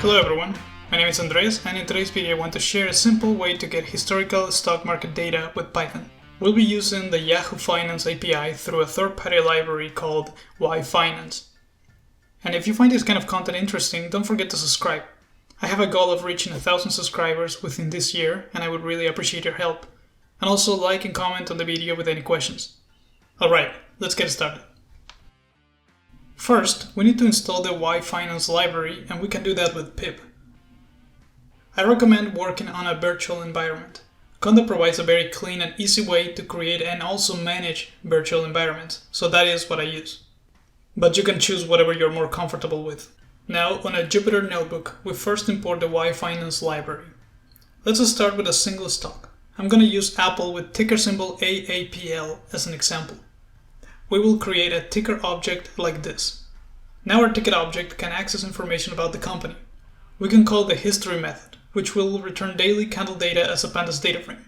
Hello everyone, my name is Andres, and in today's video I want to share a simple way to get historical stock market data with Python. We'll be using the Yahoo Finance API through a third-party library called yfinance. And if you find this kind of content interesting, don't forget to subscribe. I have a goal of reaching 1,000 subscribers within this year, and I would really appreciate your help. And also like and comment on the video with any questions. Alright, let's get started. First, we need to install the yfinance library, and we can do that with pip. I recommend working on a virtual environment. Conda provides a very clean and easy way to create and also manage virtual environments, so that is what I use. But you can choose whatever you're more comfortable with. Now, on a Jupyter notebook, we first import the yfinance library. Let's start with a single stock. I'm going to use Apple with ticker symbol AAPL as an example. We will create a ticker object like this. Now our ticket object can access information about the company. We can call the history method, which will return daily candle data as a pandas data frame.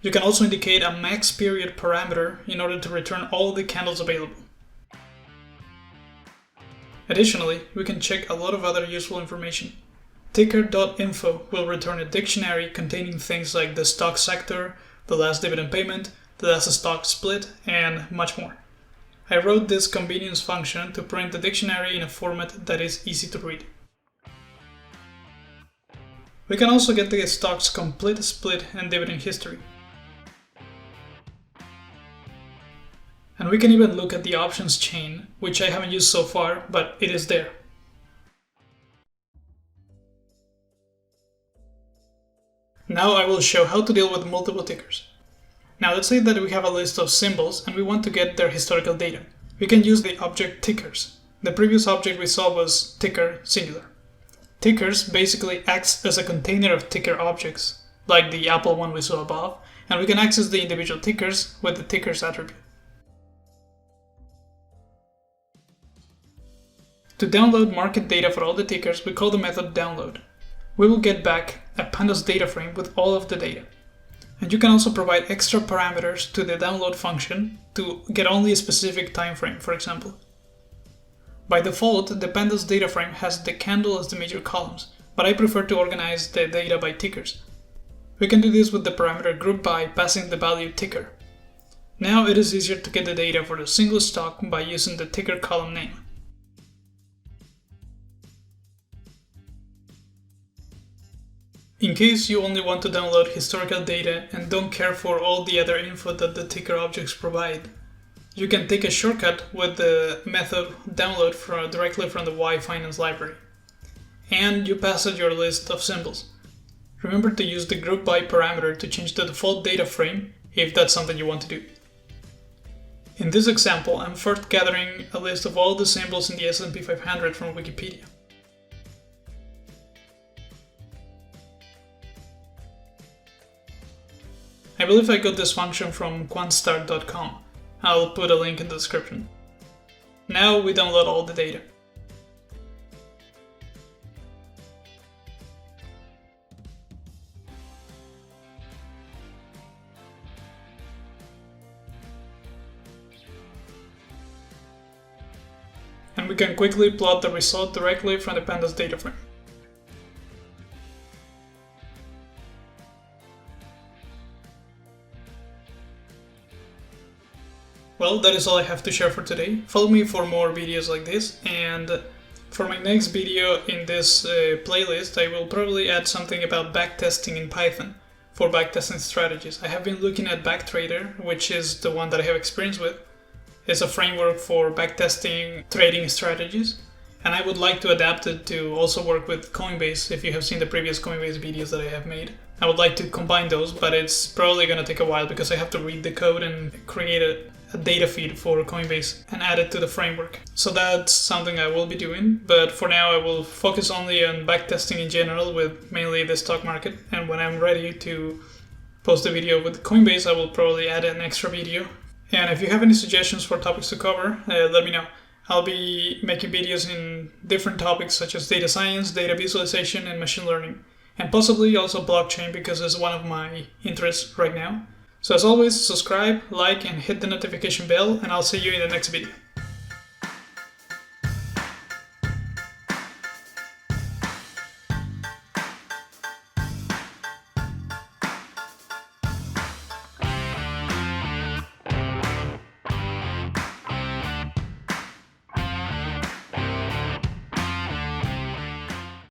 You can also indicate a max period parameter in order to return all the candles available. Additionally, we can check a lot of other useful information. Ticker.info will return a dictionary containing things like the stock sector, the last dividend payment, the last stock split, and much more. I wrote this convenience function to print the dictionary in a format that is easy to read. We can also get the stock's complete split and dividend history. And we can even look at the options chain, which I haven't used so far, but it is there. Now I will show how to deal with multiple tickers. Now let's say that we have a list of symbols and we want to get their historical data. We can use the object tickers. The previous object we saw was ticker singular. Tickers basically acts as a container of ticker objects, like the Apple one we saw above, and we can access the individual tickers with the tickers attribute. To download market data for all the tickers, we call the method download. We will get back a pandas data frame with all of the data. And you can also provide extra parameters to the download function to get only a specific time frame, for example. By default, the pandas data frame has the candle as the major columns, but I prefer to organize the data by tickers. We can do this with the parameter group by passing the value ticker. Now it is easier to get the data for the single stock by using the ticker column name. In case you only want to download historical data and don't care for all the other info that the ticker objects provide, you can take a shortcut with the method download directly from the yfinance library. And you pass it your list of symbols. Remember to use the group by parameter to change the default data frame if that's something you want to do. In this example, I'm first gathering a list of all the symbols in the S&P 500 from Wikipedia. I believe I got this function from quantstart.com. I'll put a link in the description. Now we download all the data. And we can quickly plot the result directly from the pandas data frame. Well, that is all I have to share for today. Follow me for more videos like this, and for my next video in this playlist, I will probably add something about backtesting in Python for backtesting strategies. I have been looking at Backtrader, which is the one that I have experience with. It's a framework for backtesting trading strategies, and I would like to adapt it to also work with Coinbase. If you have seen the previous Coinbase videos that I have made, I would like to combine those, but it's probably going to take a while because I have to read the code and create a data feed for Coinbase and add it to the framework. So that's something I will be doing, but for now I will focus only on backtesting in general with mainly the stock market, and when I'm ready to post a video with Coinbase, I will probably add an extra video. And if you have any suggestions for topics to cover, let me know. I'll be making videos in different topics such as data science, data visualization, and machine learning, and possibly also blockchain because it's one of my interests right now. So as always, subscribe, like, and hit the notification bell, and I'll see you in the next video.